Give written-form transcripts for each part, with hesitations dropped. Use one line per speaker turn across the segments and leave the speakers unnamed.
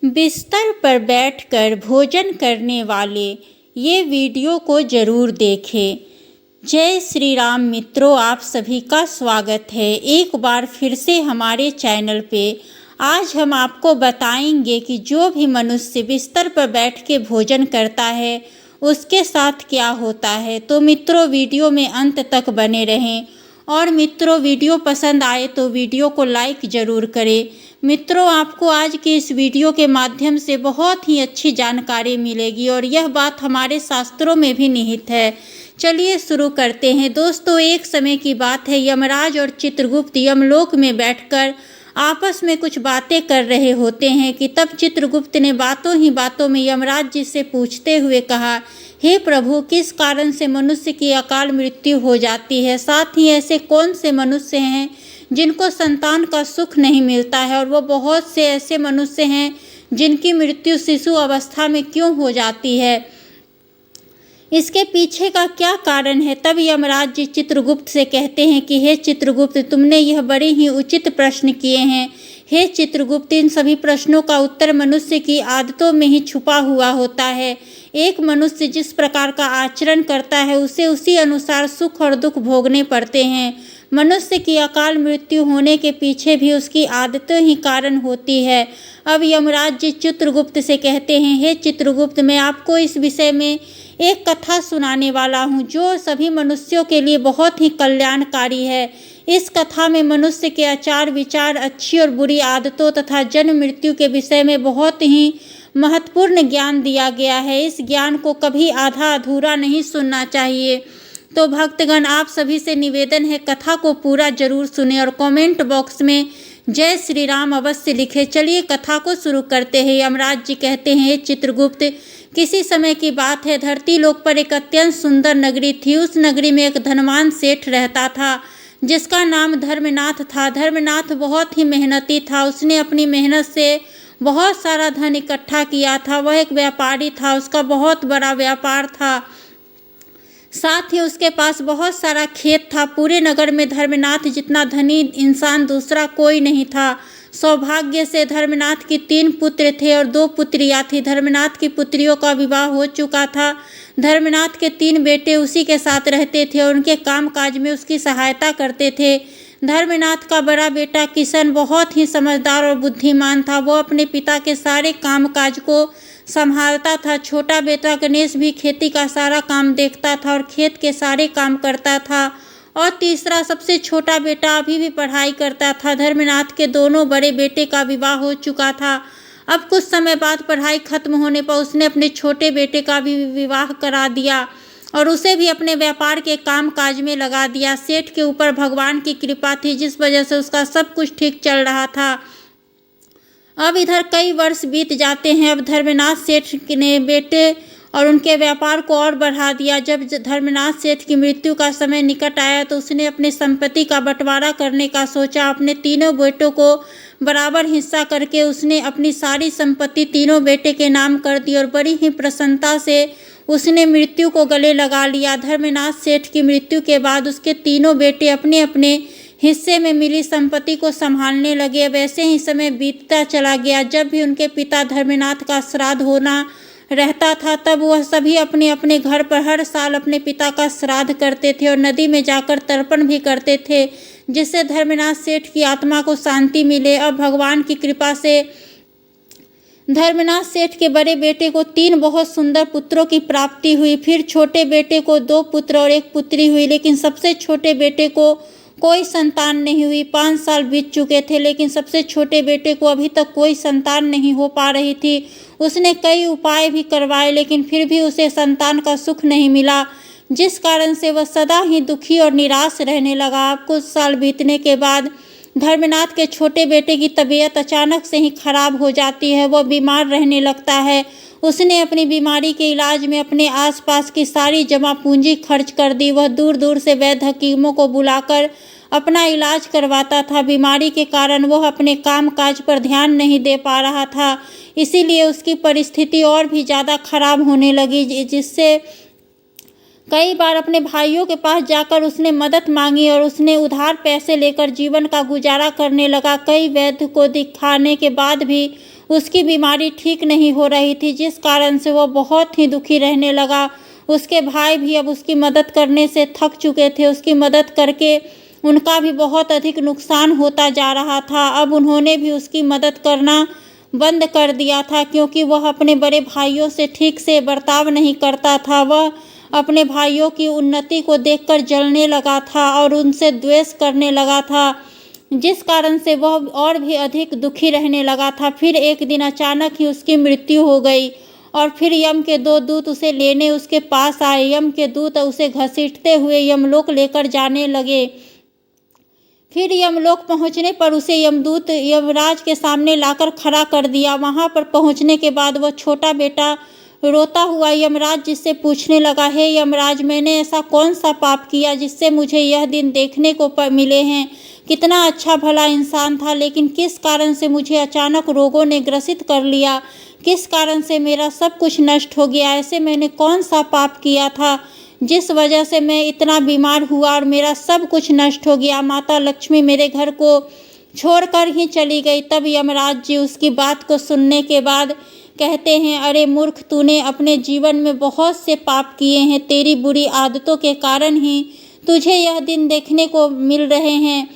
बिस्तर पर बैठकर भोजन करने वाले ये वीडियो को ज़रूर देखें। जय श्री राम मित्रों, आप सभी का स्वागत है एक बार फिर से हमारे चैनल पे। आज हम आपको बताएंगे कि जो भी मनुष्य बिस्तर पर बैठ के भोजन करता है उसके साथ क्या होता है। तो मित्रों, वीडियो में अंत तक बने रहें और मित्रों, वीडियो पसंद आए तो वीडियो को लाइक ज़रूर करें। मित्रों, आपको आज के इस वीडियो के माध्यम से बहुत ही अच्छी जानकारी मिलेगी और यह बात हमारे शास्त्रों में भी निहित है। चलिए शुरू करते हैं। दोस्तों, एक समय की बात है, यमराज और चित्रगुप्त यमलोक में बैठकर आपस में कुछ बातें कर रहे होते हैं कि तब चित्रगुप्त ने बातों ही बातों में यमराज जी से पूछते हुए कहा, हे प्रभु, किस कारण से मनुष्य की अकाल मृत्यु हो जाती है? साथ ही ऐसे कौन से मनुष्य हैं जिनको संतान का सुख नहीं मिलता है, और वो बहुत से ऐसे मनुष्य हैं जिनकी मृत्यु शिशु अवस्था में क्यों हो जाती है? इसके पीछे का क्या कारण है? तब यमराज जी चित्रगुप्त से कहते हैं कि हे चित्रगुप्त, तुमने यह बड़े ही उचित प्रश्न किए हैं। हे चित्रगुप्त, इन सभी प्रश्नों का उत्तर मनुष्य की आदतों में ही छुपा हुआ होता है। एक मनुष्य जिस प्रकार का आचरण करता है उसे उसी अनुसार सुख और दुख भोगने पड़ते हैं। मनुष्य की अकाल मृत्यु होने के पीछे भी उसकी आदतें ही कारण होती है। अब यमराज जी चित्रगुप्त से कहते हैं, हे चित्रगुप्त, मैं आपको इस विषय में एक कथा सुनाने वाला हूँ जो सभी मनुष्यों के लिए बहुत ही कल्याणकारी है। इस कथा में मनुष्य के आचार विचार, अच्छी और बुरी आदतों तथा जन्म मृत्यु के विषय में बहुत ही महत्वपूर्ण ज्ञान दिया गया है। इस ज्ञान को कभी आधा अधूरा नहीं सुनना चाहिए। तो भक्तगण, आप सभी से निवेदन है, कथा को पूरा जरूर सुने और कमेंट बॉक्स में जय श्री राम अवश्य लिखें। चलिए कथा को शुरू करते हैं। यमराज जी कहते हैं, चित्रगुप्त, किसी समय की बात है, धरती लोक पर एक अत्यंत सुंदर नगरी थी। उस नगरी में एक धनवान सेठ रहता था जिसका नाम धर्मनाथ था। धर्मनाथ बहुत ही मेहनती था। उसने अपनी मेहनत से बहुत सारा धन इकट्ठा किया था। वह एक व्यापारी था, उसका बहुत बड़ा व्यापार था। साथ ही उसके पास बहुत सारा खेत था। पूरे नगर में धर्मनाथ जितना धनी इंसान दूसरा कोई नहीं था। सौभाग्य से धर्मनाथ की 3 पुत्र थे और 2 पुत्रियां थी। धर्मनाथ की पुत्रियों का विवाह हो चुका था। धर्मनाथ के 3 बेटे उसी के साथ रहते थे और उनके कामकाज में उसकी सहायता करते थे। धर्मनाथ का बड़ा बेटा किशन बहुत ही समझदार और बुद्धिमान था। वो अपने पिता के सारे कामकाज को संभालता था। छोटा बेटा गणेश भी खेती का सारा काम देखता था और खेत के सारे काम करता था। और तीसरा सबसे छोटा बेटा अभी भी पढ़ाई करता था। धर्मनाथ के दोनों बड़े बेटे का विवाह हो चुका था। अब कुछ समय बाद पढ़ाई खत्म होने पर उसने अपने छोटे बेटे का भी विवाह करा दिया और उसे भी अपने व्यापार के काम काज में लगा दिया। सेठ के ऊपर भगवान की कृपा थी जिस वजह से उसका सब कुछ ठीक चल रहा था। अब इधर कई वर्ष बीत जाते हैं। अब धर्मनाथ सेठ ने बेटे और उनके व्यापार को और बढ़ा दिया। जब धर्मनाथ सेठ की मृत्यु का समय निकट आया तो उसने अपने संपत्ति का बंटवारा करने का सोचा। अपने तीनों बेटों को बराबर हिस्सा करके उसने अपनी सारी संपत्ति तीनों बेटे के नाम कर दी और बड़ी ही प्रसन्नता से उसने मृत्यु को गले लगा लिया। धर्मनाथ सेठ की मृत्यु के बाद उसके तीनों बेटे अपने अपने हिस्से में मिली संपत्ति को संभालने लगे। वैसे ही समय बीतता चला गया। जब भी उनके पिता धर्मनाथ का श्राद्ध होना रहता था तब वह सभी अपने अपने घर पर हर साल अपने पिता का श्राद्ध करते थे और नदी में जाकर तर्पण भी करते थे जिससे धर्मनाथ सेठ की आत्मा को शांति मिले। अब भगवान की कृपा से धर्मनाथ सेठ के बड़े बेटे को 3 बहुत सुंदर पुत्रों की प्राप्ति हुई। फिर छोटे बेटे को 2 पुत्र और 1 पुत्री हुई, लेकिन सबसे छोटे बेटे को कोई संतान नहीं हुई। 5 साल बीत चुके थे लेकिन सबसे छोटे बेटे को अभी तक कोई संतान नहीं हो पा रही थी। उसने कई उपाय भी करवाए लेकिन फिर भी उसे संतान का सुख नहीं मिला, जिस कारण से वह सदा ही दुखी और निराश रहने लगा। अब कुछ साल बीतने के बाद धर्मनाथ के छोटे बेटे की तबीयत अचानक से ही खराब हो जाती है। वह बीमार रहने लगता है। उसने अपनी बीमारी के इलाज में अपने आसपास की सारी जमा पूंजी खर्च कर दी। वह दूर दूर से वैद्य हकीमों को बुलाकर अपना इलाज करवाता था। बीमारी के कारण वह अपने काम काज पर ध्यान नहीं दे पा रहा था, इसीलिए उसकी परिस्थिति और भी ज़्यादा खराब होने लगी, जिससे कई बार अपने भाइयों के पास जाकर उसने मदद मांगी और उसने उधार पैसे लेकर जीवन का गुजारा करने लगा। कई वैद्य को दिखाने के बाद भी उसकी बीमारी ठीक नहीं हो रही थी, जिस कारण से वो बहुत ही दुखी रहने लगा। उसके भाई भी अब उसकी मदद करने से थक चुके थे। उसकी मदद करके उनका भी बहुत अधिक नुकसान होता जा रहा था। अब उन्होंने भी उसकी मदद करना बंद कर दिया था, क्योंकि वह अपने बड़े भाइयों से ठीक से बर्ताव नहीं करता था। वह अपने भाइयों की उन्नति को देखकर जलने लगा था और उनसे द्वेष करने लगा था, जिस कारण से वह और भी अधिक दुखी रहने लगा था। फिर एक दिन अचानक ही उसकी मृत्यु हो गई और फिर यम के 2 दूत उसे लेने उसके पास आए। यम के दूत उसे घसीटते हुए यमलोक लेकर जाने लगे। फिर यमलोक पहुंचने पर उसे यमदूत यमराज के सामने लाकर खड़ा कर दिया। वहां पर पहुंचने के बाद वह छोटा बेटा रोता हुआ यमराज जी से पूछने लगा, हे यमराज, मैंने ऐसा कौन सा पाप किया जिससे मुझे यह दिन देखने को मिले हैं? कितना अच्छा भला इंसान था, लेकिन किस कारण से मुझे अचानक रोगों ने ग्रसित कर लिया? किस कारण से मेरा सब कुछ नष्ट हो गया? ऐसे मैंने कौन सा पाप किया था जिस वजह से मैं इतना बीमार हुआ और मेरा सब कुछ नष्ट हो गया? माता लक्ष्मी मेरे घर को छोड़कर ही चली गई। तब यमराज जी उसकी बात को सुनने के बाद कहते हैं, अरे मूर्ख, तूने अपने जीवन में बहुत से पाप किए हैं। तेरी बुरी आदतों के कारण ही तुझे यह दिन देखने को मिल रहे हैं।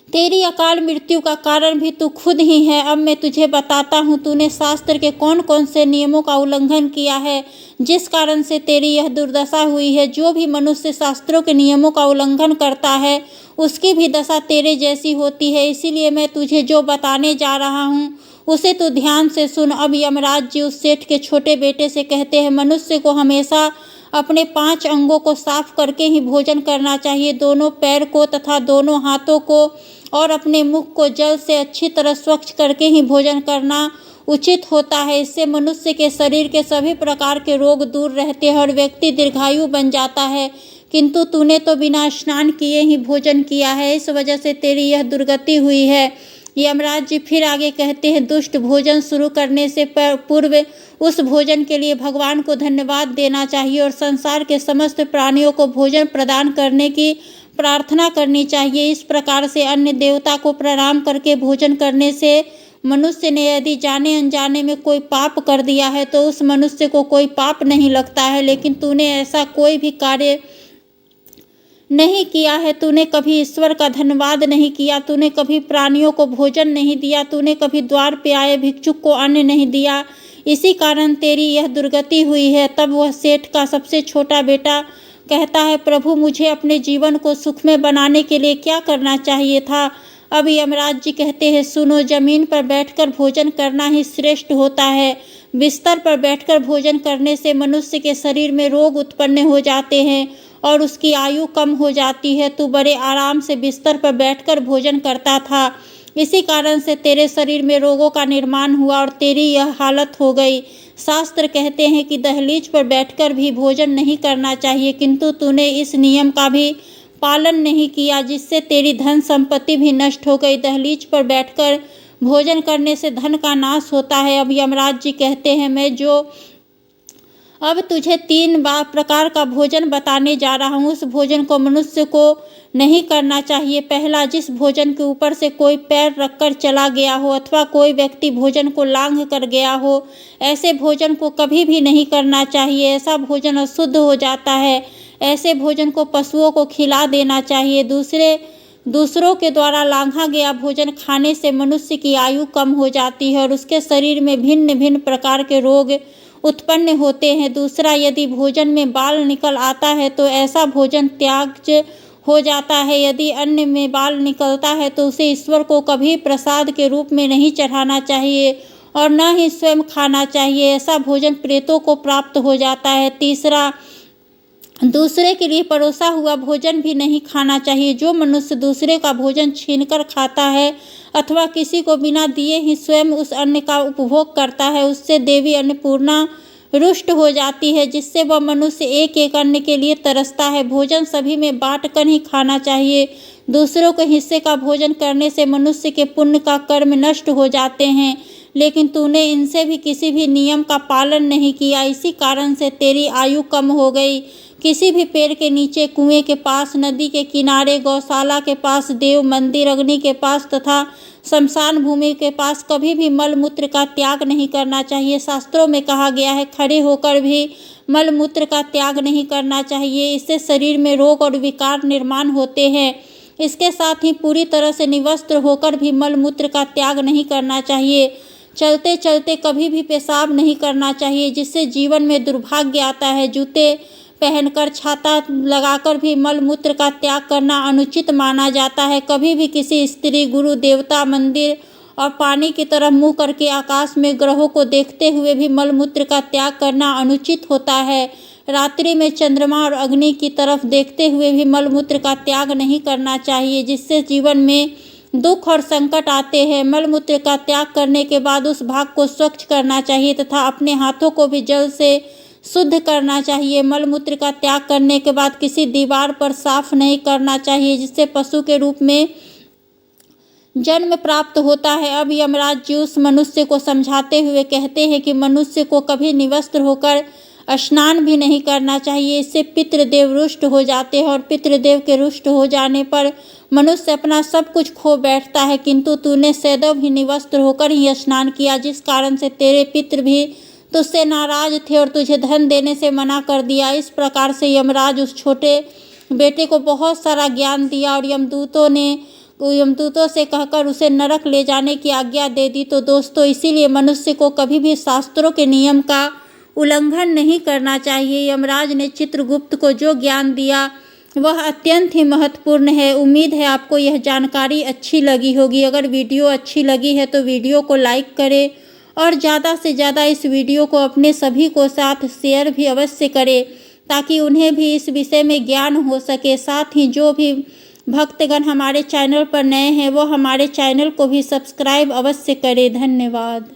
तेरी अकाल मृत्यु का कारण भी तू खुद ही है। अब मैं तुझे बताता हूँ, तूने शास्त्र के कौन कौन से नियमों का उल्लंघन किया है, जिस कारण से तेरी यह दुर्दशा हुई है। जो भी मनुष्य शास्त्रों के नियमों का उल्लंघन करता है, उसकी भी दशा तेरे जैसी होती है। इसीलिए मैं तुझे जो बताने जा रहा हूँ उसे तू ध्यान से सुन। अब यमराज जी उस सेठ के छोटे बेटे से कहते हैं, मनुष्य को हमेशा अपने 5 अंगों को साफ करके ही भोजन करना चाहिए। दोनों पैर को तथा दोनों हाथों को और अपने मुख को जल से अच्छी तरह स्वच्छ करके ही भोजन करना उचित होता है। इससे मनुष्य के शरीर के सभी प्रकार के रोग दूर रहते हैं और व्यक्ति दीर्घायु बन जाता है। किंतु तूने तो बिना स्नान किए ही भोजन किया है, इस वजह से तेरी यह दुर्गति हुई है। यमराज जी फिर आगे कहते हैं, दुष्ट भोजन शुरू करने से पूर्व उस भोजन के लिए भगवान को धन्यवाद देना चाहिए और संसार के समस्त प्राणियों को भोजन प्रदान करने की प्रार्थना करनी चाहिए। इस प्रकार से अन्य देवता को प्रणाम करके भोजन करने से मनुष्य ने यदि जाने अनजाने में कोई पाप कर दिया है तो उस मनुष्य को कोई पाप नहीं लगता है। लेकिन तूने ऐसा कोई भी कार्य नहीं किया है। तूने कभी ईश्वर का धन्यवाद नहीं किया, तूने कभी प्राणियों को भोजन नहीं दिया, तूने कभी द्वार पे आए भिक्षुक को अन्न नहीं दिया। इसी कारण तेरी यह दुर्गति हुई है। तब वह सेठ का सबसे छोटा बेटा कहता है, प्रभु, मुझे अपने जीवन को सुखमय बनाने के लिए क्या करना चाहिए था? अब यमराज जी कहते हैं, सुनो, जमीन पर बैठकर भोजन करना ही श्रेष्ठ होता है। बिस्तर पर बैठकर भोजन करने से मनुष्य के शरीर में रोग उत्पन्न हो जाते हैं और उसकी आयु कम हो जाती है। तू बड़े आराम से बिस्तर पर बैठकर भोजन करता था, इसी कारण से तेरे शरीर में रोगों का निर्माण हुआ और तेरी यह हालत हो गई। शास्त्र कहते हैं कि दहलीज पर बैठकर भी भोजन नहीं करना चाहिए, किंतु तूने इस नियम का भी पालन नहीं किया, जिससे तेरी धन संपत्ति भी नष्ट हो गई। दहलीज पर बैठकर भोजन करने से धन का नाश होता है। अब यमराज जी कहते हैं, मैं जो अब तुझे 3 प्रकार का भोजन बताने जा रहा हूँ, उस भोजन को मनुष्य को नहीं करना चाहिए। पहला, जिस भोजन के ऊपर से कोई पैर रखकर चला गया हो अथवा कोई व्यक्ति भोजन को लांघ कर गया हो, ऐसे भोजन को कभी भी नहीं करना चाहिए। ऐसा भोजन अशुद्ध हो जाता है। ऐसे भोजन को पशुओं को खिला देना चाहिए। दूसरों के द्वारा लांघा गया भोजन खाने से मनुष्य की आयु कम हो जाती है और उसके शरीर में भिन्न भिन्न प्रकार के रोग उत्पन्न होते हैं। दूसरा, यदि भोजन में बाल निकल आता है तो ऐसा भोजन त्याज्य हो जाता है। यदि अन्न में बाल निकलता है तो उसे ईश्वर को कभी प्रसाद के रूप में नहीं चढ़ाना चाहिए और न ही स्वयं खाना चाहिए। ऐसा भोजन प्रेतों को प्राप्त हो जाता है। तीसरा, दूसरे के लिए परोसा हुआ भोजन भी नहीं खाना चाहिए। जो मनुष्य दूसरे का भोजन छीनकर खाता है अथवा किसी को बिना दिए ही स्वयं उस अन्न का उपभोग करता है, उससे देवी अन्नपूर्णा रुष्ट हो जाती है, जिससे वह मनुष्य एक एक अन्न के लिए तरसता है। भोजन सभी में बांटकर ही खाना चाहिए। दूसरों के हिस्से का भोजन करने से मनुष्य के पुण्य का कर्म नष्ट हो जाते हैं, लेकिन तूने इनसे भी किसी भी नियम का पालन नहीं किया। इसी कारण से तेरी आयु कम हो गई। किसी भी पेड़ के नीचे, कुएं के पास, नदी के किनारे, गौशाला के पास, देव मंदिर, अग्नि के पास तथा शमशान भूमि के पास कभी भी मल मूत्र का त्याग नहीं करना चाहिए। शास्त्रों में कहा गया है खड़े होकर भी मल मूत्र का त्याग नहीं करना चाहिए, इससे शरीर में रोग और विकार निर्माण होते हैं। इसके साथ ही पूरी तरह से निवस्त्र होकर भी मल मूत्र का त्याग नहीं करना चाहिए। चलते चलते कभी भी पेशाब नहीं करना चाहिए, जिससे जीवन में दुर्भाग्य आता है। जूते पहनकर, छाता लगाकर भी मल मूत्र का त्याग करना अनुचित माना जाता है। कभी भी किसी स्त्री, गुरु, देवता, मंदिर और पानी की तरफ मुंह करके आकाश में ग्रहों को देखते हुए भी मल मूत्र का त्याग करना अनुचित होता है। रात्रि में चंद्रमा और अग्नि की तरफ देखते हुए भी मल मूत्र का त्याग नहीं करना चाहिए, जिससे जीवन में दुख और संकट आते हैं। मल मूत्र का त्याग करने के बाद उस भाग को स्वच्छ करना चाहिए तथा अपने हाथों को भी जल से शुद्ध करना चाहिए। मल मूत्र का त्याग करने के बाद किसी दीवार पर साफ नहीं करना चाहिए, जिससे पशु के रूप में जन्म प्राप्त होता है। अब यमराज जी उस मनुष्य को समझाते हुए कहते हैं कि मनुष्य को कभी निवस्त्र होकर स्नान भी नहीं करना चाहिए, इससे पितृदेव रुष्ट हो जाते हैं और पितृदेव के रुष्ट हो जाने पर मनुष्य अपना सब कुछ खो बैठता है। किंतु तूने सदैव ही निवस्त्र होकर ही स्नान किया, जिस कारण से तेरे पितृ भी तुझसे नाराज थे और तुझे धन देने से मना कर दिया। इस प्रकार से यमराज उस छोटे बेटे को बहुत सारा ज्ञान दिया और यमदूतों से कहकर उसे नरक ले जाने की आज्ञा दे दी। तो दोस्तों, इसीलिए मनुष्य को कभी भी शास्त्रों के नियम का उल्लंघन नहीं करना चाहिए। यमराज ने चित्रगुप्त को जो ज्ञान दिया वह अत्यंत ही महत्वपूर्ण है। उम्मीद है आपको यह जानकारी अच्छी लगी होगी। अगर वीडियो अच्छी लगी है तो वीडियो को लाइक करें और ज़्यादा से ज़्यादा इस वीडियो को अपने सभी को साथ शेयर भी अवश्य करें, ताकि उन्हें भी इस विषय में ज्ञान हो सके। साथ ही जो भी भक्तगण हमारे चैनल पर नए हैं वो हमारे चैनल को भी सब्सक्राइब अवश्य करें। धन्यवाद।